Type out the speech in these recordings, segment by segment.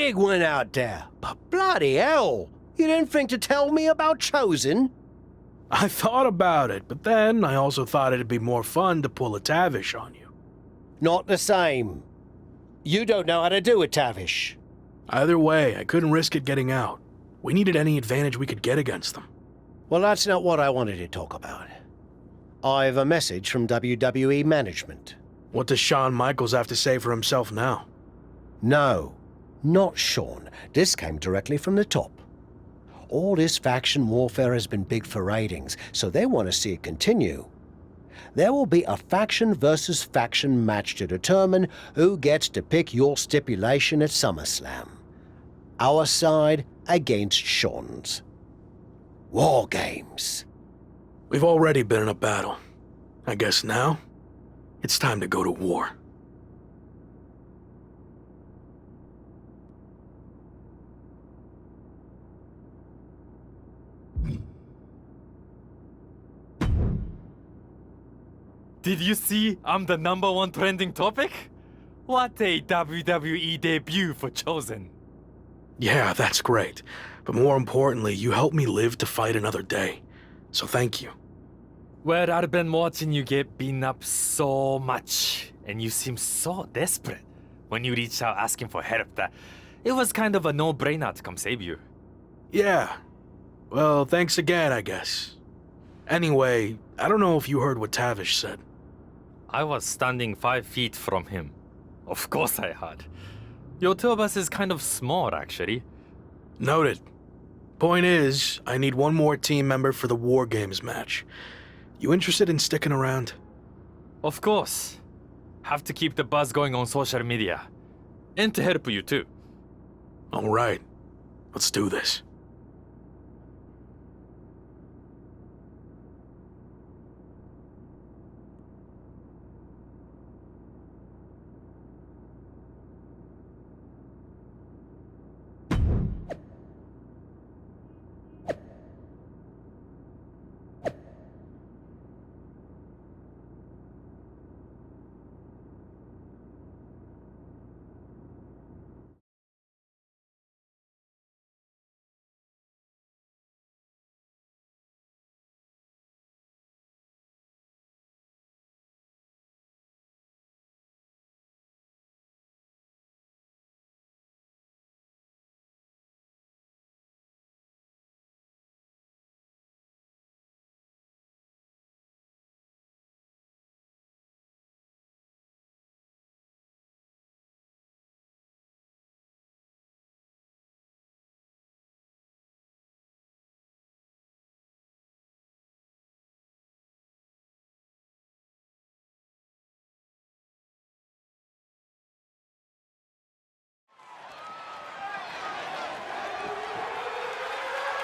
big one out there. But bloody hell, you didn't think to tell me about Chosen? I thought about it, but then I also thought it'd be more fun to pull a Tavish on you. Not the same. You don't know how to do it, Tavish. Either way, I couldn't risk it getting out. We needed any advantage we could get against them. Well, that's not what I wanted to talk about. I have a message from WWE management. What does Shawn Michaels have to say for himself now? No, not Shawn. This came directly from the top. All this faction warfare has been big for ratings, so they want to see it continue. There will be a faction versus faction match to determine who gets to pick your stipulation at Summerslam. Our side against Shawn's. War games. We've already been in a battle. I guess now, it's time to go to war. Did you see I'm the #1 trending topic? What a WWE debut for Chosen. Yeah, that's great. But more importantly, you helped me live to fight another day. So thank you. Well, I've been watching you get beaten up so much, and you seem so desperate when you reached out asking for help that it was kind of a no-brainer to come save you. Yeah. Well, thanks again, I guess. Anyway, I don't know if you heard what Tavish said. I was standing 5 feet from him. Of course I had. Your two of us is kind of small, actually. Noted. Point is, I need one more team member for the War Games match. You interested in sticking around? Of course. Have to keep the buzz going on social media. And to help you too. All right. Let's do this.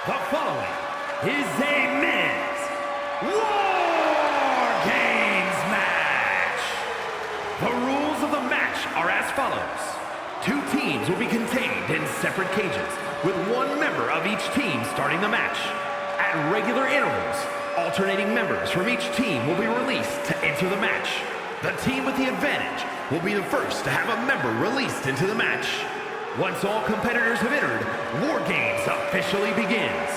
The following is a men's War Games match. The rules of the match are as follows. 2 teams will be contained in separate cages, with 1 member of each team starting the match. At regular intervals, alternating members from each team will be released to enter the match. The team with the advantage will be the first to have a member released into the match. Once all competitors have entered, War Games officially begins.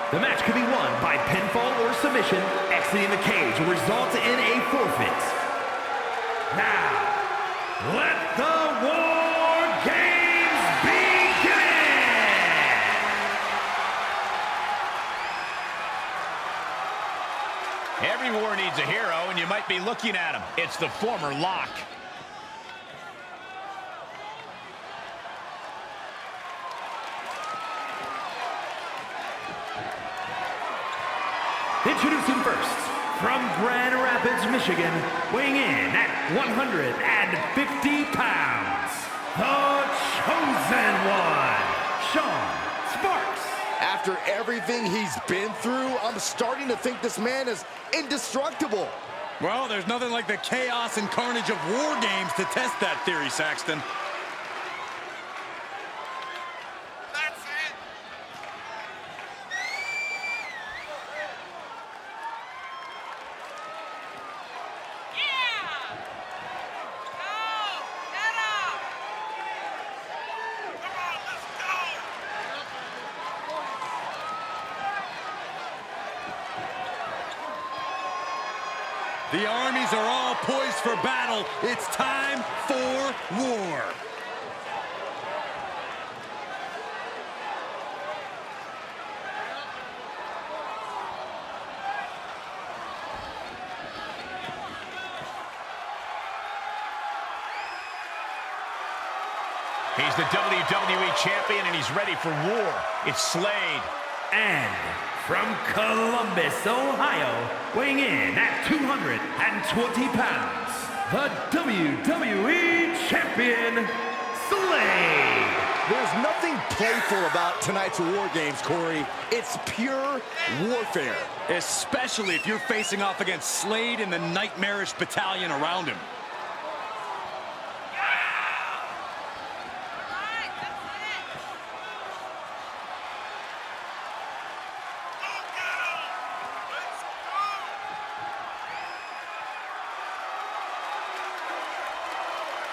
The match can be won by pinfall or submission. Exiting the cage will result in a forfeit. Now, let the War Games begin! Every war needs a hero, and you might be looking at him. It's the former Lock. Introducing first, from Grand Rapids, Michigan, weighing in at 150 pounds, the Chosen One, Shawn Sparks. After everything he's been through, I'm starting to think this man is indestructible. Well, there's nothing like the chaos and carnage of War Games to test that theory, Saxton. The armies are all poised for battle. It's time for war. He's the WWE Champion, and he's ready for war. It's Slade. And from Columbus, Ohio, weighing in at 220 pounds, the WWE Champion, Slade. There's nothing playful about tonight's War Games, Corey. It's pure warfare. Especially if you're facing off against Slade and the nightmarish battalion around him.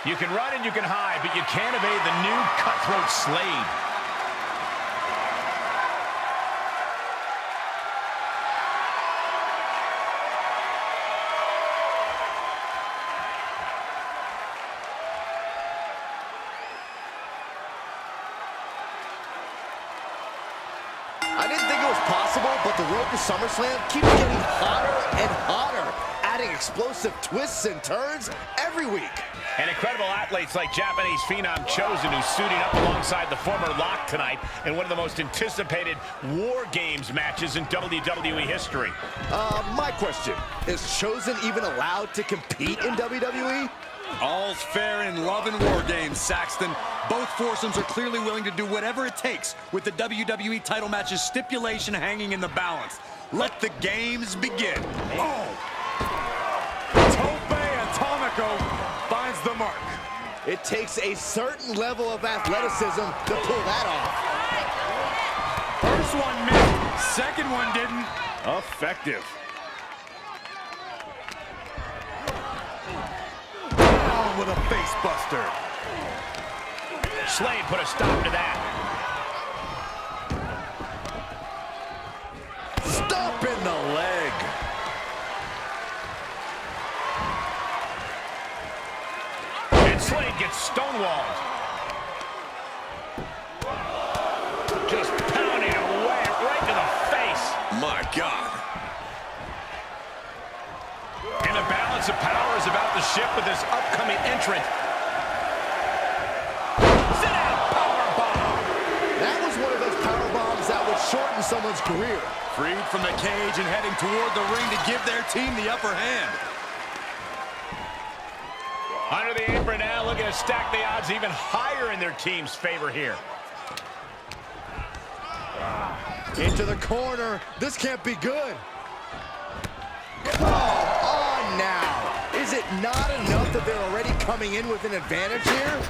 You can run and you can hide, but you can't evade the new cutthroat Slade. I didn't think it was possible, but the road to Summerslam keeps getting hotter and hotter, adding explosive twists and turns every week. And incredible athletes like Japanese phenom Chosen, who's suiting up alongside the former Lock tonight in one of the most anticipated War Games matches in WWE history. My question, is Chosen even allowed to compete in WWE? All's fair in love and War Games, Saxton. Both foursomes are clearly willing to do whatever it takes with the WWE title match's stipulation hanging in the balance. Let the games begin. Oh! Tope Atomico finds the mark. It takes a certain level of athleticism to pull that off. First one missed, second one didn't. Effective. Down with a face buster. Slade put a stop to that. Stop in the leg. And Slade gets stonewalled. Just pounding away right to the face. My God. And the balance of power is about to shift with this upcoming entrant. Sit down, powerbomb. That was one of those power bombs that would shorten someone's career. Freed from the cage and heading toward the ring to give their team the upper hand. Under the apron now, looking to stack the odds even higher in their team's favor here. Into the corner. This can't be good. Come on now. Is it not enough that they're already coming in with an advantage here?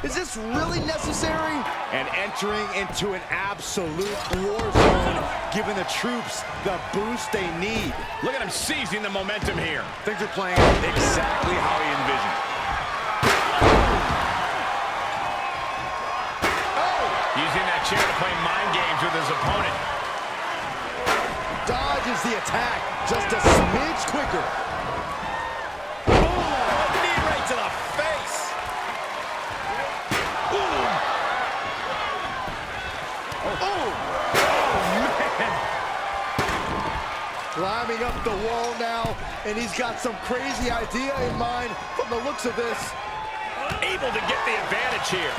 Is this really necessary? And entering into an absolute war zone, giving the troops the boost they need. Look at him seizing the momentum here. Things are playing exactly how he envisioned. Using that chair to play mind games with his opponent. Dodges the attack just a smidge quicker. Knee right to the face. Climbing up the wall now, and he's got some crazy idea in mind from the looks of this. Able to get the advantage here.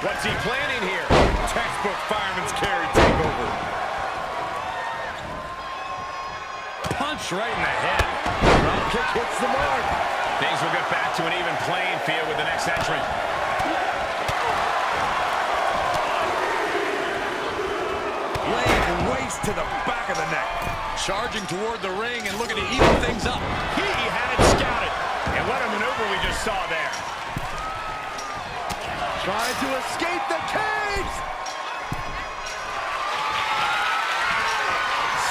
What's he planning here? Textbook fireman's carry takeover. Punch right in the head. Drop kick hits the mark. Things will get back to an even playing field with the next entrant. Laying waste to the back of the neck. Charging toward the ring and looking to even things up. He had it scouted. And what a maneuver we just saw there. Trying to escape the cage.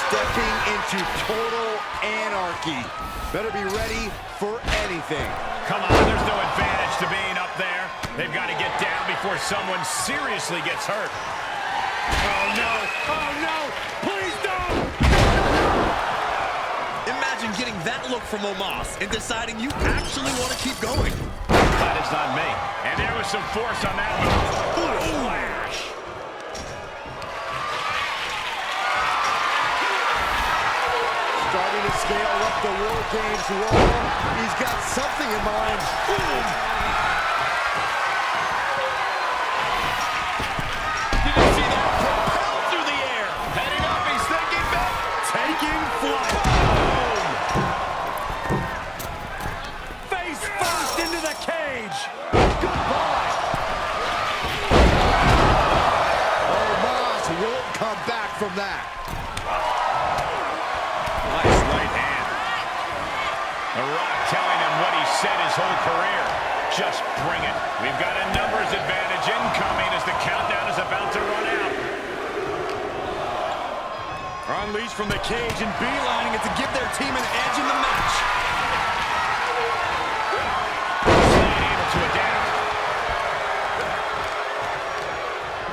Stepping into total anarchy. Better be ready for anything. Come on, there's no advantage to being up there. They've got to get down before someone seriously gets hurt. Oh no! Oh no! Please don't! imagine getting that look from Omos and deciding you actually want to keep going. That is not me. And there was some force on that move. Ooh, flash. Starting to scale up the War Games role. He's got something in mind. Boom! Did you see that? Propelled through the air. Heading up, he's thinking back. Taking flight. Face first into the cage. Goodbye. Omos won't come back from that. Nice right hand. The Rock telling him what he said his whole career. Just bring it. We've got a numbers advantage incoming as the countdown is about to run out. Unleashed from the cage and beelining it to give their team an edge in the match. Slade able to adapt.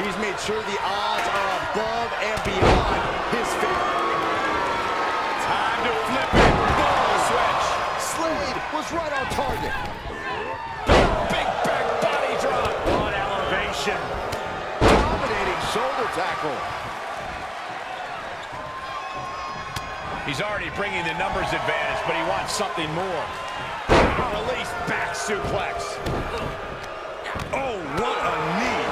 He's made sure the odds are above and beyond his favor. Time to flip it. Ball switch. Slade was right on target. Big back body drop. On elevation. Dominating shoulder tackle. He's already bringing the numbers advantage, but he wants something more. Release back suplex. Oh, what a knee.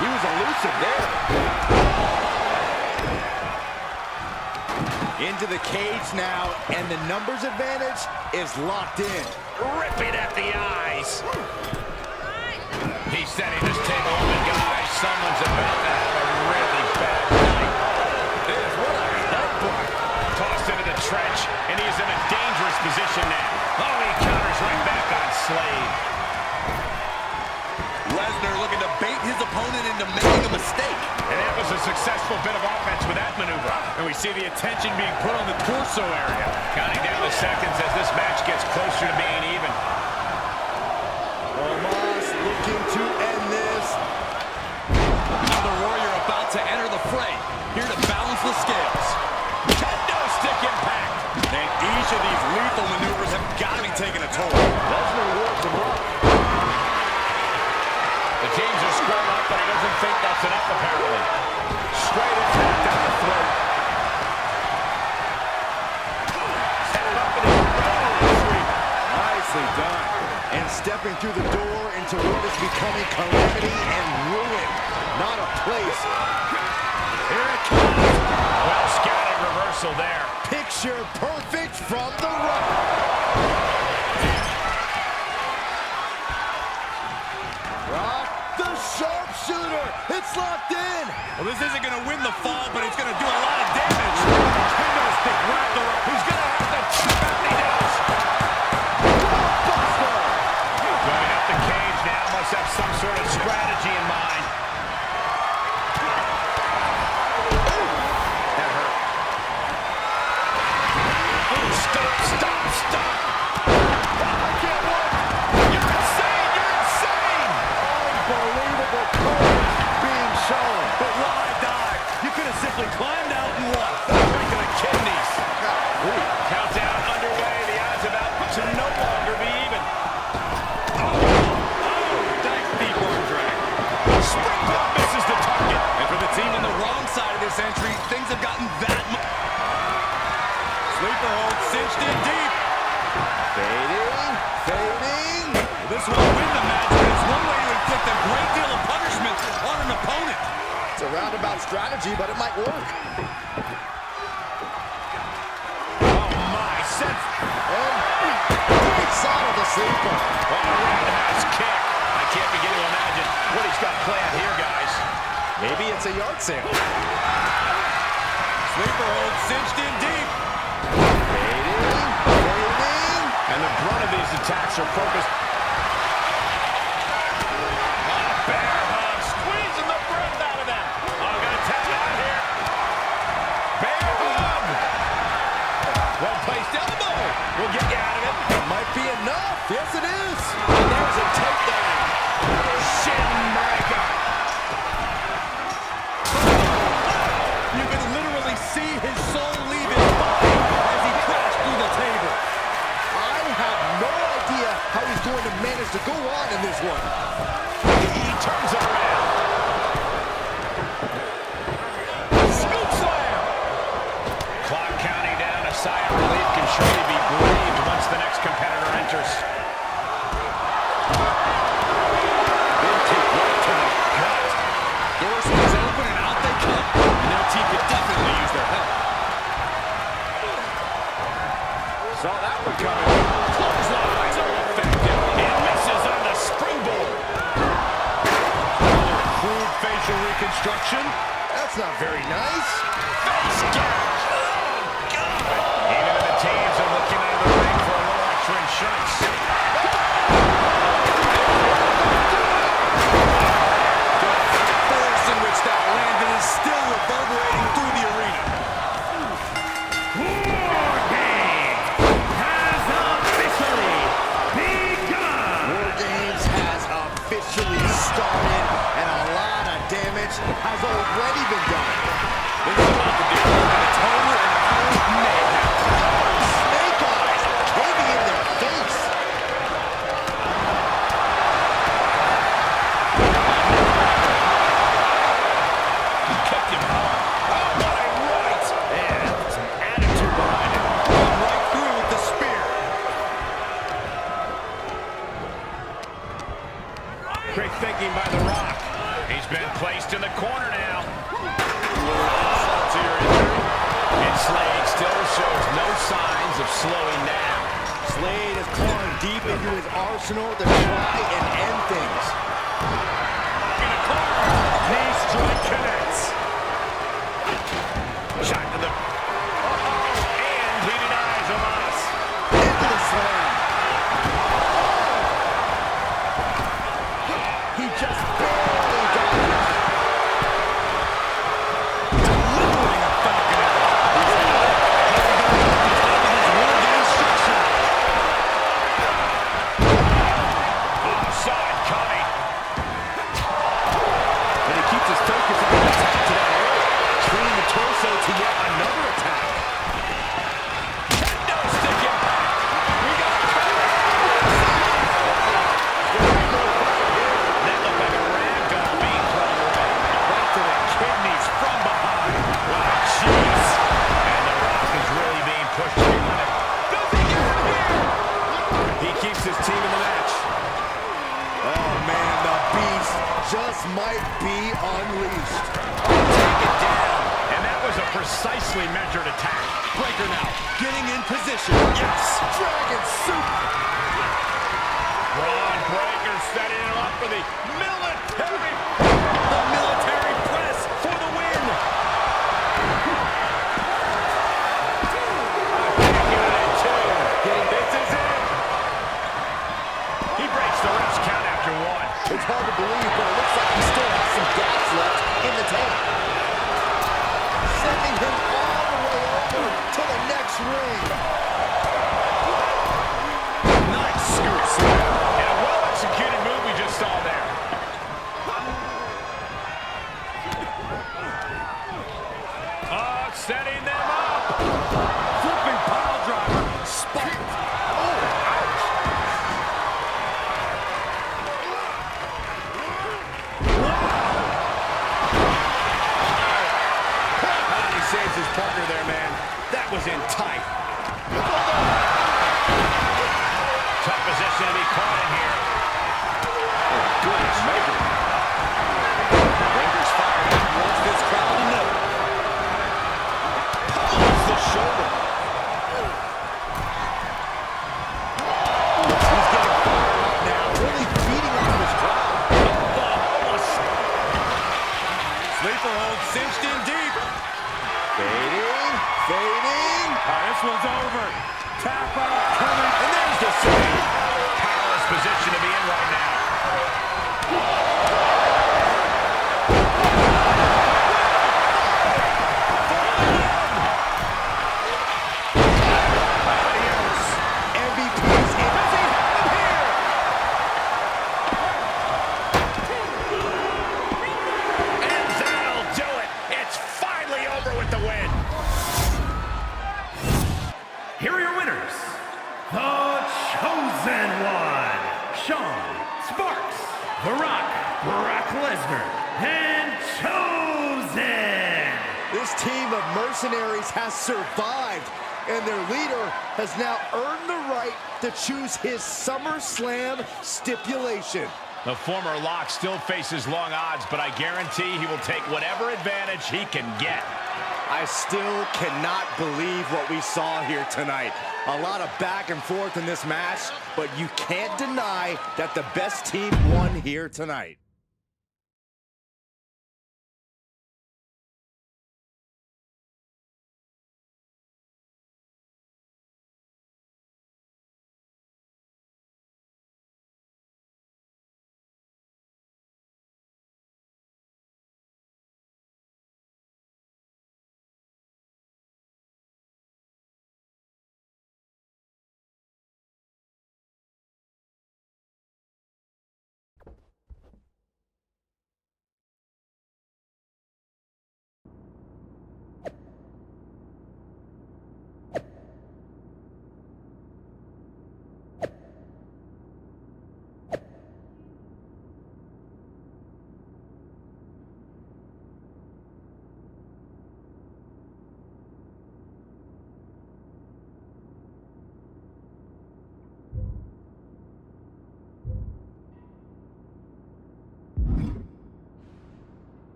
He was elusive there. Into the cage now, and the numbers advantage is locked in. Ripping at the eyes. He's setting this table open, guys. Someone's about to have a really bad night. What a headbutt. Tossed into the trench, and he's in a dangerous position now. Oh, he counters right back on Slade. Lesnar looking to bait his opponent into making a mistake. And that was a successful bit of offense with that maneuver. And we see the attention being put on the torso area. Counting down the seconds as this match gets closer to being even. Omos looking to end this. Another warrior about to enter the fray, here to balance the scales. Kendo stick impact. And each of these lethal maneuvers have got to be taking a toll. Lesnar wards him up. The teams are squared up, but he doesn't think that's enough, apparently. Straight attack down the throat. Set it up and Nicely done. And stepping through the door into what is becoming calamity and ruin. Not a place. Here it comes. well scouted reversal there. Picture perfect from the right. Rock the sharpshooter. It's locked in. Well, this isn't going to win the fall, but it's going to do a lot of damage. Kendo stick wrapped around. He's going to have to chip out the nose. Buster. Going up the cage now. Must have some sort of strategy in mind. That hurt. Oh, stop, stop, stop. I can't work. You're insane. You're insane. Unbelievable courage being shown. But why dive? You could have simply climbed out and left. Breaking the kidneys. Countdown underway. The odds about to no longer be even. Dive deep arm drag. Springboard misses the target. And for the team on the wrong side of this entry, things have gotten that much. Sleeper hold cinched in deep. Fading. Fading. This won't win the match, but it's one way to inflict a great deal of punishment on an opponent. It's a roundabout strategy, but it might work. Oh my, sense. Breaks out of the sleeper. Oh, a roundhouse kick. I can't begin to imagine what he's got planned here, guys. Maybe it's a yard sale. Sleeper hold cinched in deep. Fading. Fading. And the brunt of these attacks are focused. Bear hug, squeezing the breath out of them. Oh, gonna tap out here. Bear hug. Well placed elbow. We'll get you out of it. Might be enough. Yes, it is. And there's a takedown. Shin breaker. sigh of relief can surely be breathed once the next competitor enters. Big kick right to the gut. Door swings open and out they come. And their team could definitely use their help. Saw that one coming. Clothesline, so effective. And misses on the springboard. Crude facial reconstruction. That's not very nice. Face gouge. Oh, God. Even the teams are looking out of the ring for a little extra insurance. The force in which that landed is still reverberating through the arena. War Games has officially begun. War Games has officially started, and a lot of damage has already been done. This is about to be a total and utter mayhem. Snake eyes caving in their face. Kicked him hard. Oh, my right. And some attitude behind it. Right through with the spear. Quick thinking by The Rock. He's been placed in the corner now. To your injury. And Slade still shows no signs of slowing down. Slade is clawing deep into his arsenal to try and end things. In a corner. Knee strike connects. Shot to the... And he denies Hamas. Into the slam. He just barely dodges. Delivering a Falcon Offside coming. And he keeps his focus on the attack to that area, treating the torso to yet another attack. Kendo stick impact. We got a cover. That looked like a ragdoll being thrown away. Right to the kidneys from behind. Wow, jeez. And The Rock is really being pushed to the limit. Does he get out of here? He keeps his team in the match. Oh, man, the beast just might be unleashed. Take it down. And that was a precisely measured attack. Breaker now, getting in position. Yes, Dragon Soup. Braun Breaker setting him up for the military. The military press for the win. This is it. He breaks the ref's count after one. It's hard to believe, but it looks like he still has some gas left in the tank. Sending him all the way over to the next ring. Nice scoop slam. And a well-executed move we just saw there. Oh, setting them up. Flipping pile driver. Spiked. Oh, ouch. He saves his partner there, man. That was in tight. Tough position to be caught in here. Goodness, Megan. Breaker's fired up. Wants this crowd to know. Pulls the shoulder. He's getting fired up now, really feeding on this crowd. Sleeper hold cinched in deep. Fading, fading. This one's over. Tap out coming. And there's the save. Powerless position to be in right now. Adios. MVP's in. And that'll do it. It's finally over with the win. Here are your winners. The Chosen One, Shawn Sparks. The Rock, Brock Lesnar. And Chosen. This team of mercenaries has survived and their leader has now earned the right to choose his SummerSlam stipulation. The former Lock still faces long odds, but I guarantee he will take whatever advantage he can get. I still cannot believe what we saw here tonight. A lot of back and forth in this match, but you can't deny that the best team won here tonight.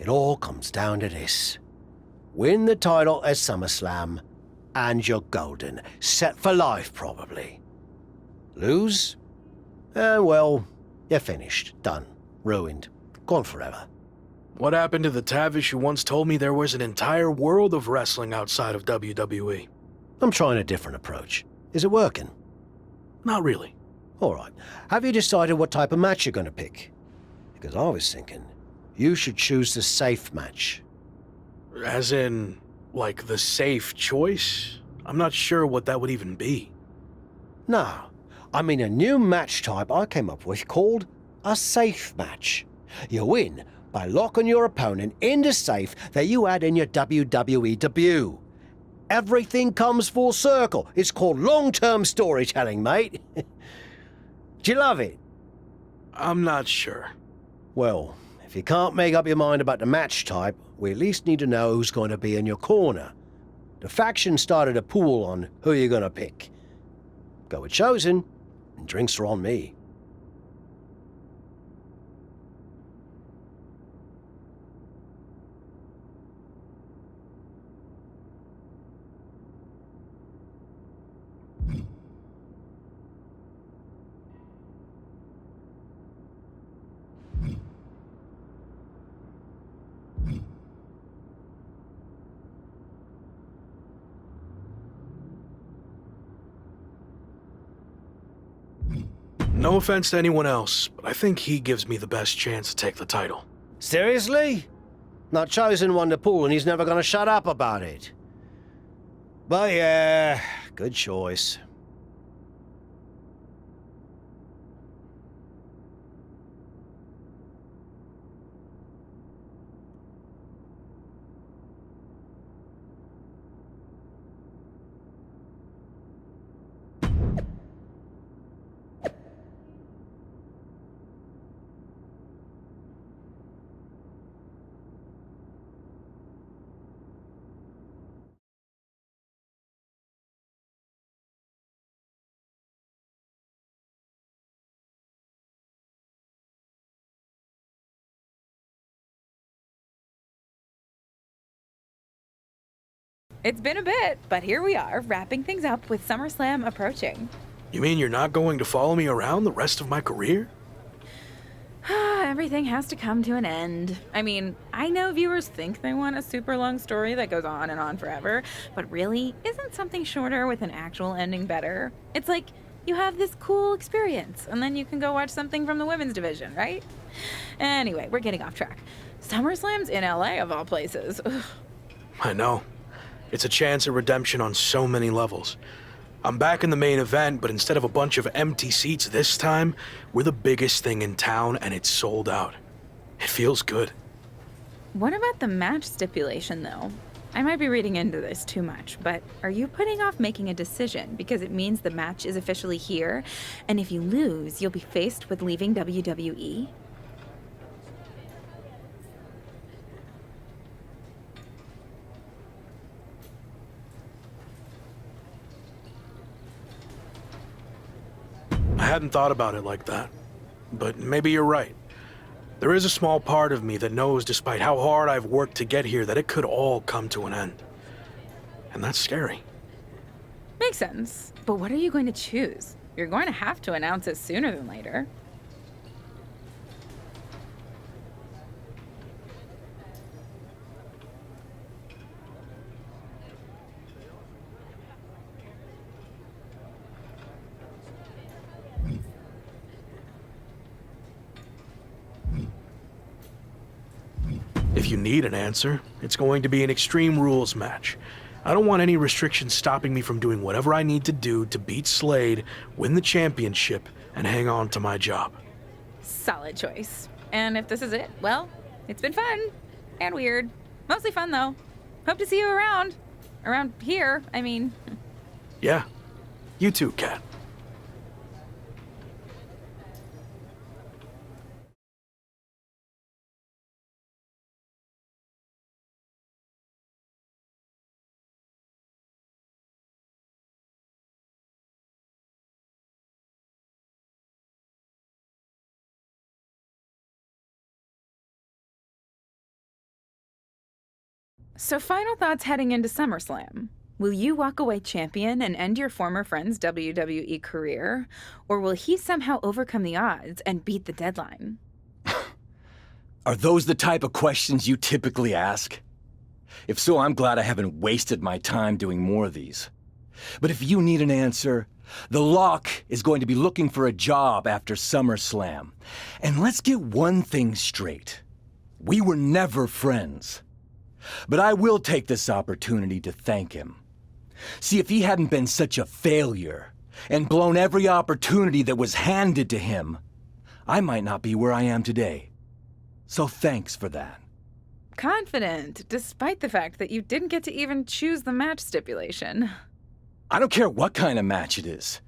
It all comes down to this. Win the title at SummerSlam, and you're golden. Set for life, probably. Lose? Well, you're finished. Done. Ruined. Gone forever. What happened to the Tavish who once told me there was an entire world of wrestling outside of WWE? I'm trying a different approach. Is it working? Not really. All right. Have you decided what type of match you're going to pick? Because I was thinking you should choose the safe match. As in, like, the safe choice? I'm not sure what that would even be. No, I mean a new match type I came up with called a safe match. You win by locking your opponent in the safe that you had in your WWE debut. Everything comes full circle. It's called long-term storytelling, mate. Do you love it? I'm not sure. Well, if you can't make up your mind about the match type, we at least need to know who's going to be in your corner. The faction started a pool on who you're going to pick. Go with Chosen, and drinks are on me. No offense to anyone else, but I think he gives me the best chance to take the title. Seriously? Not Chosen won the pool and he's never going to shut up about it. But yeah, good choice. It's been a bit, but here we are, wrapping things up with SummerSlam approaching. You mean you're not going to follow me around the rest of my career? Everything has to come to an end. I mean, I know viewers think they want a super long story that goes on and on forever, but really, isn't something shorter with an actual ending better? It's like you have this cool experience, and then you can go watch something from the women's division, right? Anyway, we're getting off track. SummerSlam's in LA, of all places. Ugh. I know. It's a chance at redemption on so many levels. I'm back in the main event, but instead of a bunch of empty seats this time, we're the biggest thing in town and it's sold out. It feels good. What about the match stipulation, though? I might be reading into this too much, but are you putting off making a decision because it means the match is officially here, and if you lose, you'll be faced with leaving WWE? hadn't thought about it like that. But maybe you're right. There is a small part of me that knows, despite how hard I've worked to get here, that it could all come to an end. And that's scary. Makes sense. But what are you going to choose? You're going to have to announce it sooner than later. If you need an answer, it's going to be an Extreme Rules match. I don't want any restrictions stopping me from doing whatever I need to do to beat Slade, win the championship, and hang on to my job. Solid choice. And if this is it, well, it's been fun. And weird. Mostly fun, though. Hope to see you around. Around here, I mean. Yeah. You too, Kat. So final thoughts heading into Summerslam. Will you walk away champion and end your former friend's WWE career? Or will he somehow overcome the odds and beat the deadline? Are those the type of questions you typically ask? If so, I'm glad I haven't wasted my time doing more of these. But if you need an answer, the Lock is going to be looking for a job after SummerSlam. And let's get one thing straight. We were never friends. But I will take this opportunity to thank him. See, if he hadn't been such a failure and blown every opportunity that was handed to him, I might not be where I am today. So thanks for that. Confident, despite the fact that you didn't get to even choose the match stipulation. I don't care what kind of match it is.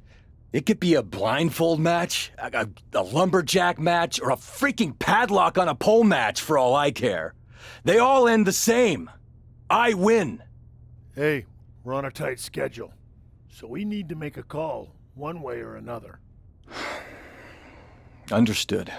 It could be a blindfold match, a lumberjack match, or a freaking padlock on a pole match for all I care. They all end the same. I win. Hey, we're on a tight schedule, so we need to make a call one way or another. Understood.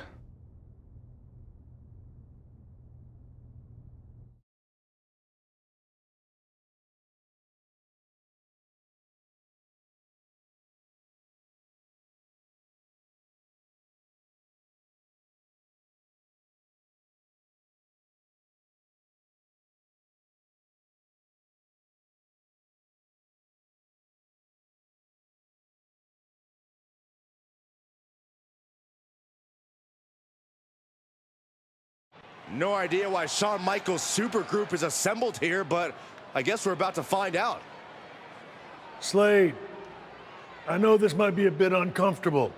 No idea why Shawn Michaels' supergroup is assembled here, but I guess we're about to find out. Slade, I know this might be a bit uncomfortable,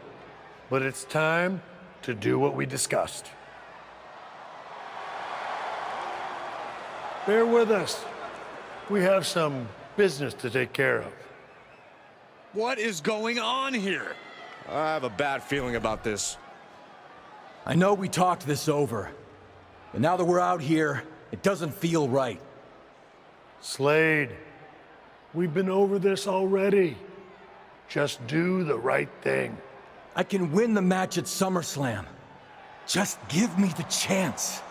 but it's time to do what we discussed. Bear with us. We have some business to take care of. What is going on here? I have a bad feeling about this. I know we talked this over, but now that we're out here, it doesn't feel right. Slade, we've been over this already. Just do the right thing. I can win the match at SummerSlam. Just give me the chance.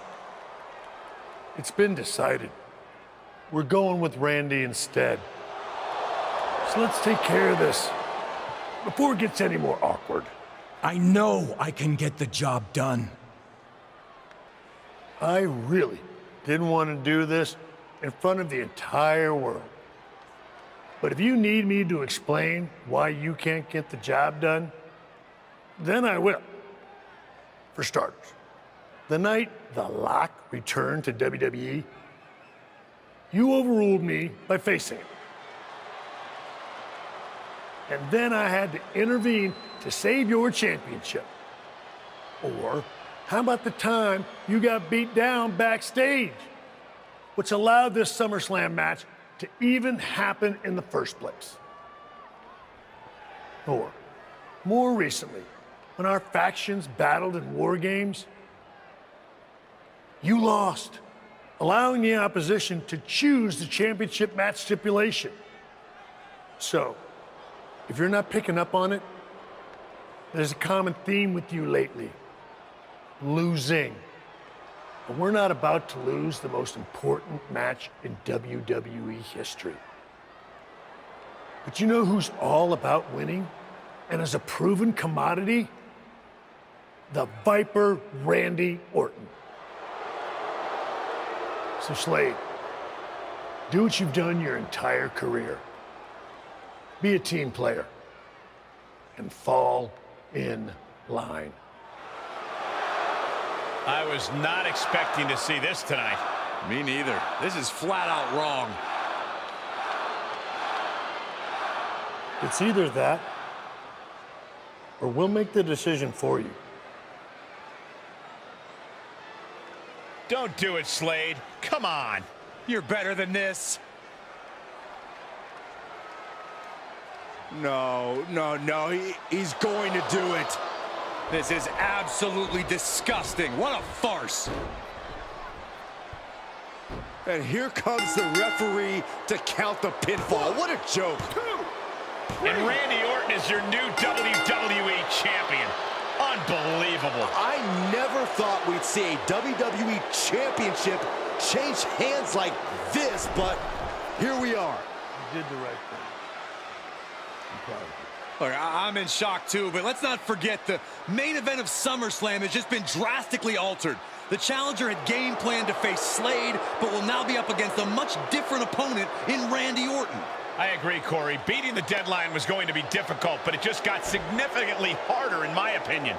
It's been decided. We're going with Randy instead. So let's take care of this before it gets any more awkward. I know I can get the job done. I really didn't want to do this in front of the entire world. But if you need me to explain why you can't get the job done, then I will. For starters, the night The Lock returned to WWE, you overruled me by facing him. And then I had to intervene to save your championship. Or how about the time you got beat down backstage, which allowed this SummerSlam match to even happen in the first place? Or, more recently, when our factions battled in war games, you lost, allowing the opposition to choose the championship match stipulation. So, if you're not picking up on it, There's a common theme with you lately. Losing. But we're not about to lose the most important match in WWE history. But you know who's all about winning and is a proven commodity? The Viper Randy Orton. So Slade, do what you've done your entire career. Be a team player and fall in line. I was not expecting to see this tonight. Me neither. This is flat out wrong. It's either that, or we'll make the decision for you. Don't do it, Slade. Come on. You're better than this. No, he's going to do it. This is absolutely disgusting. What a farce. And here comes the referee to count the pinfall. What a joke. And Randy Orton is your new WWE Champion. Unbelievable. I never thought we'd see a WWE Championship change hands like this, but here we are. You did the right thing. I'm proud of you. Look, I'm in shock too, but let's not forget the main event of Summerslam has just been drastically altered. The challenger had game planned to face Slade, but will now be up against a much different opponent in Randy Orton. I agree, Corey. Beating the deadline was going to be difficult, but it just got significantly harder, in my opinion.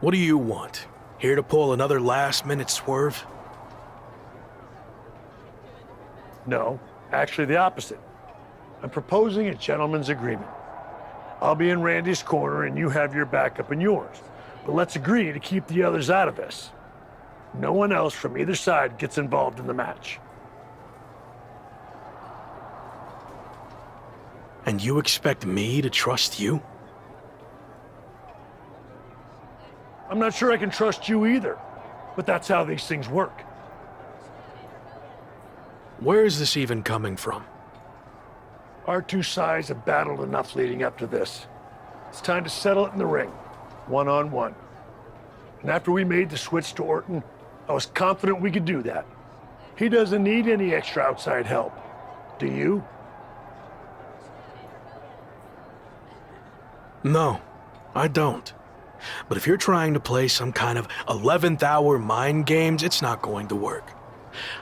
What do you want? Here to pull another last-minute swerve? No, actually the opposite. I'm proposing a gentleman's agreement. I'll be in Randy's corner and you have your backup in yours. But let's agree to keep the others out of this. No one else from either side gets involved in the match. And you expect me to trust you? I'm not sure I can trust you either, but that's how these things work. Where is this even coming from? Our two sides have battled enough leading up to this. It's time to settle it in the ring, one-on-one. And after we made the switch to Orton, I was confident we could do that. He doesn't need any extra outside help. Do you? No, I don't. But if you're trying to play some kind of 11th hour mind games, it's not going to work.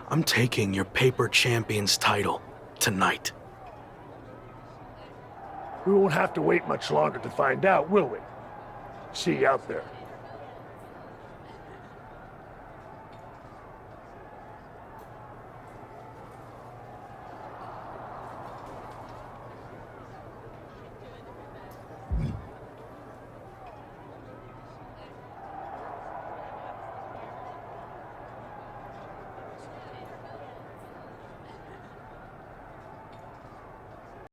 I'm taking your paper champion's title tonight. We won't have to wait much longer to find out, will we? See you out there.